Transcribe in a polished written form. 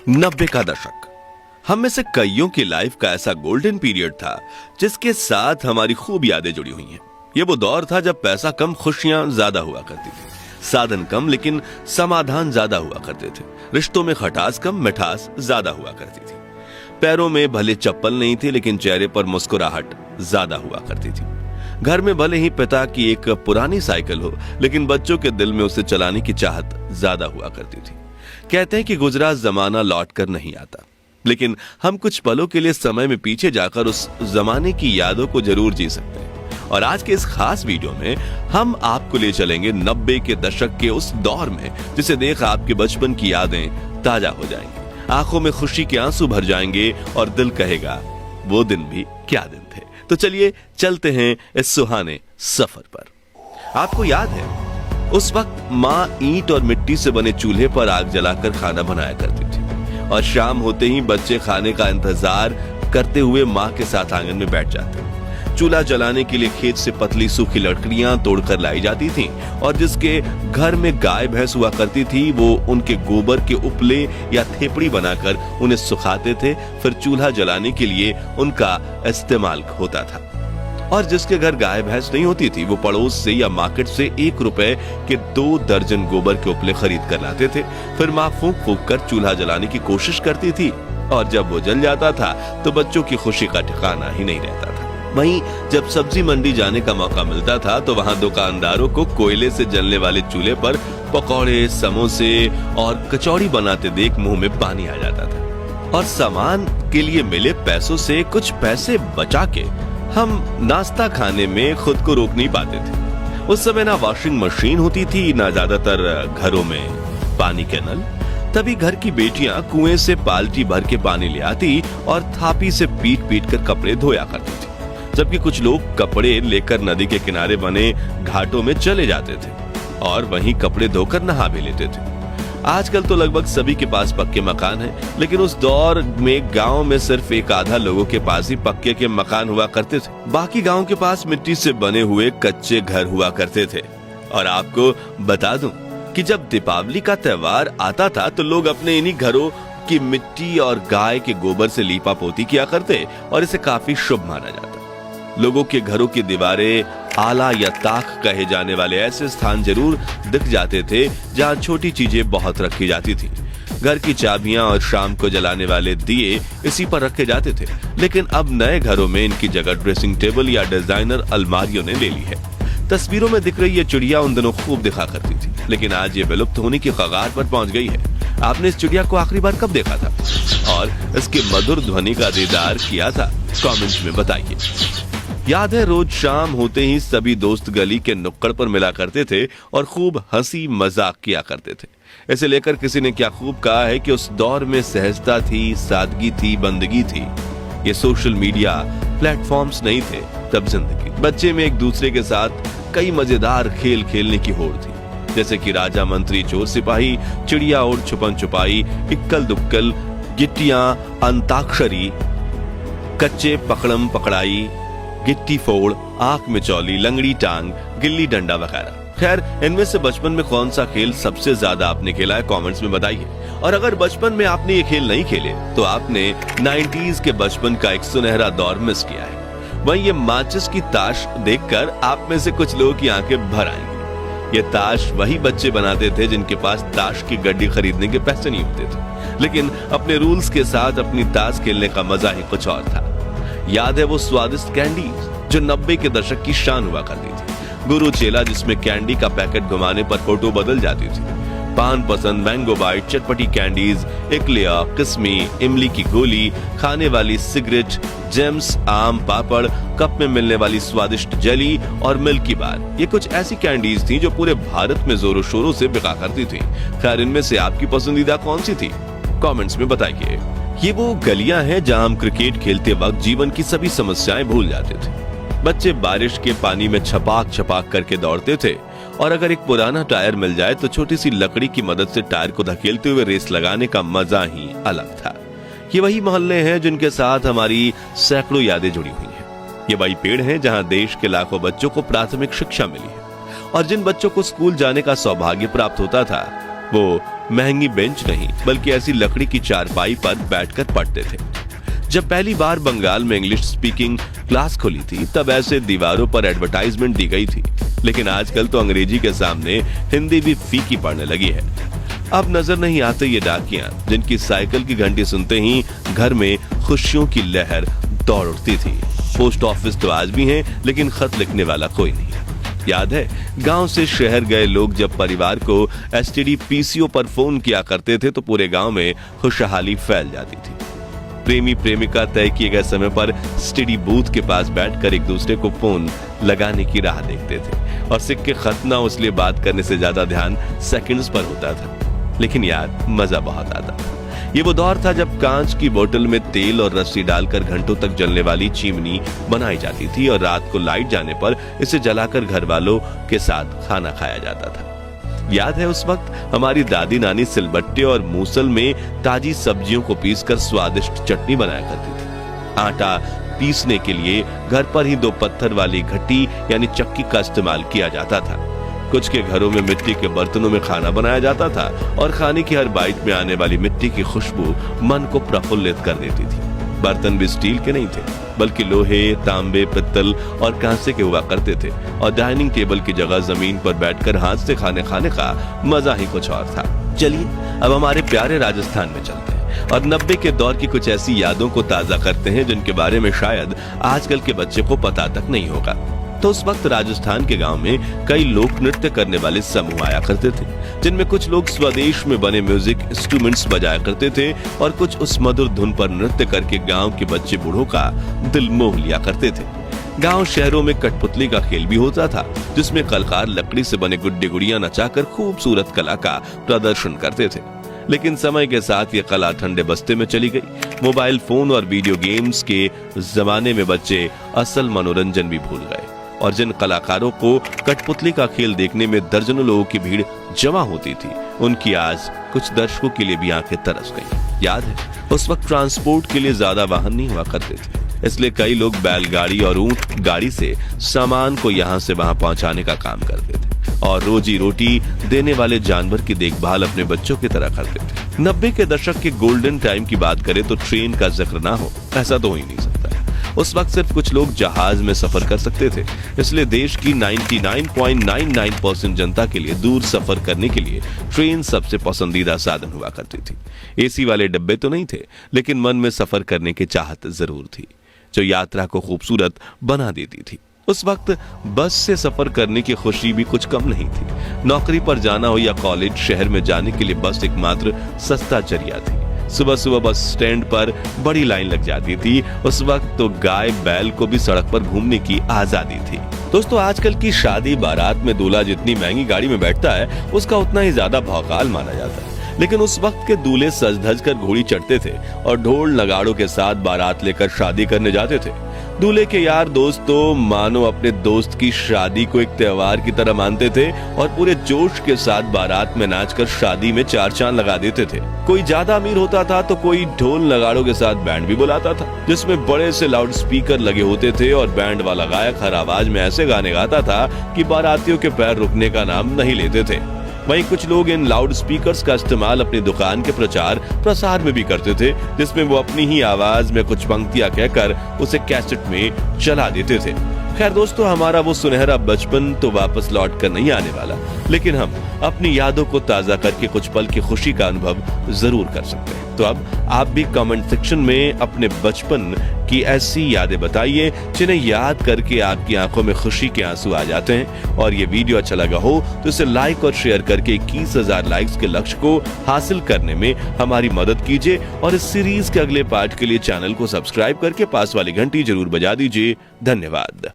90 का दशक हम में से कईयों की लाइफ का ऐसा गोल्डन पीरियड था जिसके साथ हमारी खूब यादें जुड़ी हुई हैं। ये वो दौर था जब पैसा कम, खुशियां ज्यादा हुआ करती थी, साधन कम लेकिन समाधान ज्यादा हुआ करते थे, रिश्तों में खटास कम, मिठास ज्यादा हुआ करती थी। पैरों में भले चप्पल नहीं थी लेकिन चेहरे पर मुस्कुराहट ज्यादा हुआ करती थी। घर में भले ही पिता की एक पुरानी साइकिल हो लेकिन बच्चों के दिल में उसे चलाने की चाहत ज्यादा हुआ करती थी। कहते हैं कि गुजरा जमाना लौट कर नहीं आता, लेकिन हम कुछ पलों के लिए समय में पीछे जाकर उस जमाने की यादों को जरूर जी सकते हैं। और आज के इस खास वीडियो में हम आपको ले चलेंगे 90 के दशक के उस दौर में जिसे देख आपके बचपन की यादें ताजा हो जाएंगी, आंखों में खुशी के आंसू भर जाएंगे और दिल कहेगा वो दिन भी क्या दिन थे। तो चलिए चलते हैं इस सुहाने सफर पर। आपको याद है उस वक्त माँ ईंट और मिट्टी से बने चूल्हे पर आग जलाकर खाना बनाया करती थी और शाम होते ही बच्चे खाने का इंतजार करते हुए माँ के साथ आंगन में बैठ जाते। चूल्हा जलाने के लिए खेत से पतली सूखी लकड़ियां तोड़कर लाई जाती थीं और जिसके घर में गाय भैंस हुआ करती थी वो उनके गोबर के उपले या थेपड़ी बनाकर उन्हें सुखाते थे। फिर चूल्हा जलाने के लिए उनका इस्तेमाल होता था। और जिसके घर गाय भैंस नहीं होती थी वो पड़ोस से या मार्केट से 1 रुपए के 2 दर्जन गोबर के उपले खरीद कर लाते थे। फिर माँ फूंक फूंक कर चूल्हा जलाने की कोशिश करती थी और जब वो जल जाता था तो बच्चों की खुशी का ठिकाना ही नहीं रहता था। वहीं जब सब्जी मंडी जाने का मौका मिलता था तो वहां दुकानदारों को कोयले से जलने वाले चूल्हे पर पकौड़े, समोसे और कचौड़ी बनाते देख मुंह में पानी आ जाता था। और सामान के लिए मिले पैसों से कुछ पैसे बचा के हम नाश्ता खाने में खुद को रोक नहीं पाते थे। उस समय ना वॉशिंग मशीन होती थी, ना ज्यादातर घरों में पानी के नल। तभी घर की बेटियां कुएं से बाल्टी भर के पानी ले आती और थापी से पीट पीट कर कपड़े धोया करती थी, जबकि कुछ लोग कपड़े लेकर नदी के किनारे बने घाटों में चले जाते थे और वहीं कपड़े धोकर नहा भी लेते थे। आजकल तो लगभग सभी के पास पक्के मकान हैं, लेकिन उस दौर में गांव में सिर्फ एक आधा लोगों के पास ही पक्के के मकान हुआ करते थे। बाकी गांव के पास मिट्टी से बने हुए कच्चे घर हुआ करते थे। और आपको बता दूं कि जब दीपावली का त्योहार आता था तो लोग अपने इन्हीं घरों की मिट्टी और गाय के गोबर से लीपा पोती किया करते और इसे काफी शुभ माना जाता। लोगों के घरों की दीवारें आला या ताक कहे जाने वाले ऐसे स्थान जरूर दिख जाते थे जहां छोटी चीजें बहुत रखी जाती थी। घर की चाबियां और शाम को जलाने वाले दिए इसी पर रखे जाते थे, लेकिन अब नए घरों में इनकी जगह ड्रेसिंग टेबल या डिजाइनर अलमारियों ने ले ली है। तस्वीरों में दिख रही ये चिड़िया उन दिनों खूब दिखा करती थी, लेकिन आज ये विलुप्त होने की कगार पर पहुंच गई है। आपने इस चिड़िया को आखिरी बार कब देखा था और इसके मधुर ध्वनि का दीदार किया था? कमेंट्स में बताइए। याद है रोज शाम होते ही सभी दोस्त गली के नुक्कड़ पर मिला करते थे और खूब हंसी मजाक किया करते थे। इसे लेकर किसी ने क्या खूब कहा है कि उस दौर में सहजता थी, सादगी थी, बंदगी थी। ये सोशल मीडिया प्लेटफॉर्म्स नहीं थे तब जिंदगी। बच्चे में एक दूसरे के साथ कई मजेदार खेल खेलने की होड़ थी, जैसे कि राजा मंत्री चोर सिपाही, चिड़िया और छुपन छुपाई, इक्कल दुक्कल, गिट्टियां, अंताक्षरी, कच्चे पकड़म पकड़ाई, गिट्टी फोड़, आंख में चौली, लंगड़ी टांग, गिल्ली डंडा वगैरह। खैर, इनमें से बचपन में कौन सा खेल सबसे ज्यादा आपने खेला है कमेंट्स में बताइए। और अगर बचपन में आपने ये खेल नहीं खेले तो आपने 90s के बचपन का एक सुनहरा दौर मिस किया है। वहीं ये माचिस की ताश देखकर आप में से कुछ लोगों की आंखें भर आएंगी। ये ताश वही बच्चे बनाते थे जिनके पास ताश की गड्डी खरीदने के पैसे नहीं होते थे, लेकिन अपने रूल्स के साथ अपनी ताश खेलने का मजा ही कुछ और था। याद है वो स्वादिष्ट कैंडीज जो 90 के दशक की शान हुआ करती थी। गुरु चेला जिसमें कैंडी का पैकेट घुमाने पर फोटो बदल जाती थी, पान पसंद, मैंगो बाइट, चटपटी कैंडीज, इकलिया, किस्मी, इमली की गोली, खाने वाली सिगरेट, जेम्स, आम पापड़, कप में मिलने वाली स्वादिष्ट जेली और मिल्की बार। ये कुछ ऐसी कैंडीज थी जो पूरे भारत में जोरों शोरों से बिका करती थी। खैर, इनमें से आपकी पसंदीदा कौन सी थी? कमेंट्स में बताइए। ये वो गलियां हैं जहां हम क्रिकेट खेलते वक्त जीवन की सभी समस्याएं भूल जाते थे। बच्चे बारिश के पानी में छपाक छपाक करके दौड़ते थे और अगर एक पुराना टायर मिल जाए तो छोटी सी लकड़ी की मदद से टायर को धकेलते हुए रेस लगाने का मजा ही अलग था। ये वही मोहल्ले हैं जिनके साथ हमारी सैकड़ों यादें जुड़ी हुई हैं। ये वही पेड़ हैं जहां देश के लाखों बच्चों को प्राथमिक शिक्षा मिली है और जिन बच्चों को स्कूल जाने का सौभाग्य प्राप्त होता था वो महंगी बेंच नहीं बल्कि ऐसी लकड़ी की चारपाई पर बैठकर पढ़ते थे। जब पहली बार बंगाल में इंग्लिश स्पीकिंग क्लास खुली थी तब ऐसे दीवारों पर एडवर्टाइजमेंट दी गई थी, लेकिन आजकल तो अंग्रेजी के सामने हिंदी भी फीकी पड़ने लगी है। अब नजर नहीं आते ये डाकियां जिनकी साइकिल की घंटी सुनते ही घर में खुशियों की लहर दौड़ उठती थी। पोस्ट ऑफिस तो आज भी हैं, लेकिन खत लिखने वाला कोई नहीं। याद है, गांव से शहर गए लोग जब परिवार को एसटीडी पीसीओ पर फोन किया करते थे तो पूरे गांव में खुशहाली फैल जाती थी। प्रेमी प्रेमिका तय किए गए समय पर एसटीडी बूथ के पास बैठकर एक दूसरे को फोन लगाने की राह देखते थे और सिक्के खत ना इसलिए बात करने से ज्यादा ध्यान सेकंड्स पर होता था। लेकिन यार, मजा बहुत आता। ये वो दौर था जब कांच की बोतल में तेल और रस्सी डालकर घंटों तक जलने वाली चिमनी बनाई जाती थी और रात को लाइट जाने पर इसे जलाकर घर वालों के साथ खाना खाया जाता था। याद है, उस वक्त हमारी दादी नानी सिलबट्टे और मूसल में ताजी सब्जियों को पीसकर स्वादिष्ट चटनी बनाया करती थी। आटा पीसने के लिए घर पर ही 2 पत्थर वाली घटी यानी चक्की का इस्तेमाल किया जाता था। कुछ के घरों में मिट्टी के बर्तनों में खाना बनाया जाता था और खाने की हर बाइट में आने वाली मिट्टी की खुशबू मन को प्रफुल्लित कर देती थी। बर्तन भी स्टील के नहीं थे बल्कि लोहे, तांबे, पित्तल और कांसे के हुआ करते थे और डाइनिंग टेबल की जगह जमीन पर बैठकर हाथ से खाने का मजा ही कुछ और था। चलिए अब हमारे प्यारे राजस्थान में चलते हैं और 90 के दौर की कुछ ऐसी यादों को ताजा करते हैं जिनके बारे में शायद आजकल के बच्चे को पता तक नहीं होगा। तो उस वक्त राजस्थान के गांव में कई लोक नृत्य करने वाले समूह आया करते थे, जिनमें कुछ लोग स्वदेश में बने म्यूजिक इंस्ट्रूमेंट्स बजाया करते थे और कुछ उस मधुर धुन पर नृत्य करके गांव के बच्चे बूढ़ों का दिल मोह लिया करते थे। गांव शहरों में कठपुतली का खेल भी होता था, जिसमें कलाकार लकड़ी से बने गुड्डे गुड़ियां नचाकर खूबसूरत कला का प्रदर्शन करते थे। लेकिन समय के साथ ये कला ठंडे बस्ते में चली गई। मोबाइल फोन और वीडियो गेम्स के जमाने में बच्चे असल मनोरंजन भी भूल गए और जिन कलाकारों को कठपुतली का खेल देखने में दर्जनों लोगों की भीड़ जमा होती थी, उनकी आज कुछ दर्शकों के लिए भी आंखें तरस गईं। याद है, उस वक्त ट्रांसपोर्ट के लिए ज्यादा वाहन नहीं हुआ करते थे, इसलिए कई लोग बैलगाड़ी और ऊंट गाड़ी से सामान को यहाँ से वहां पहुंचाने का काम करते थे और रोजी रोटी देने वाले जानवर की देखभाल अपने बच्चों की तरह करते थे। 90 के दशक के गोल्डन टाइम की बात करें तो ट्रेन का जिक्र ना हो ऐसा तो हो ही नहीं सकता। उस वक्त सिर्फ कुछ लोग जहाज में सफर कर सकते थे, इसलिए देश की 99.99% जनता के लिए दूर सफर करने के लिए ट्रेन सबसे पसंदीदा साधन हुआ करती थी। एसी वाले डब्बे तो नहीं थे, लेकिन मन में सफर करने की चाहत जरूर थी, जो यात्रा को खूबसूरत बना देती थी। उस वक्त बस से सफर करने की खुशी भी कुछ कम नहीं थी। नौकरी पर जाना हो या कॉलेज, शहर में जाने के लिए बस एकमात्र सस्ता जरिया थी। सुबह सुबह बस स्टैंड पर बड़ी लाइन लग जाती थी। उस वक्त तो गाय बैल को भी सड़क पर घूमने की आजादी थी। दोस्तों, आजकल की शादी बारात में दूल्हा जितनी महंगी गाड़ी में बैठता है उसका उतना ही ज्यादा भौकाल माना जाता है, लेकिन उस वक्त के दूल्हे सज धज कर घोड़ी चढ़ते थे और ढोल नगाड़ों के साथ बारात लेकर शादी करने जाते थे। दूल्हे के यार दोस्त तो मानो अपने दोस्त की शादी को एक त्योहार की तरह मानते थे और पूरे जोश के साथ बारात में नाचकर शादी में 4 चांद लगा देते थे। कोई ज्यादा अमीर होता था तो कोई ढोल नगाड़ों के साथ बैंड भी बुलाता था, जिसमें बड़े से लाउड स्पीकर लगे होते थे और बैंड वाला गायक हर आवाज में ऐसे गाने गाता था कि बारातियों के पैर रुकने का नाम नहीं लेते थे। वहीं कुछ लोग इन लाउड स्पीकर्स का इस्तेमाल अपनी दुकान के प्रचार प्रसार में भी करते थे, जिसमें वो अपनी ही आवाज में कुछ पंक्तियां कहकर उसे कैसेट में चला देते थे। खैर दोस्तों, हमारा वो सुनहरा बचपन तो वापस लौट कर नहीं आने वाला, लेकिन हम अपनी यादों को ताजा करके कुछ पल की खुशी का अनुभव जरूर कर सकते हैं। तो अब आप भी कमेंट सेक्शन में अपने बचपन की ऐसी यादें बताइए जिन्हें याद करके आपकी आंखों में खुशी के आंसू आ जाते हैं। और ये वीडियो अच्छा लगा हो तो इसे लाइक और शेयर करके 21,000 लाइक्स के लक्ष्य को हासिल करने में हमारी मदद कीजिए और इस सीरीज के अगले पार्ट के लिए चैनल को सब्सक्राइब करके पास वाली घंटी जरूर बजा दीजिए। धन्यवाद।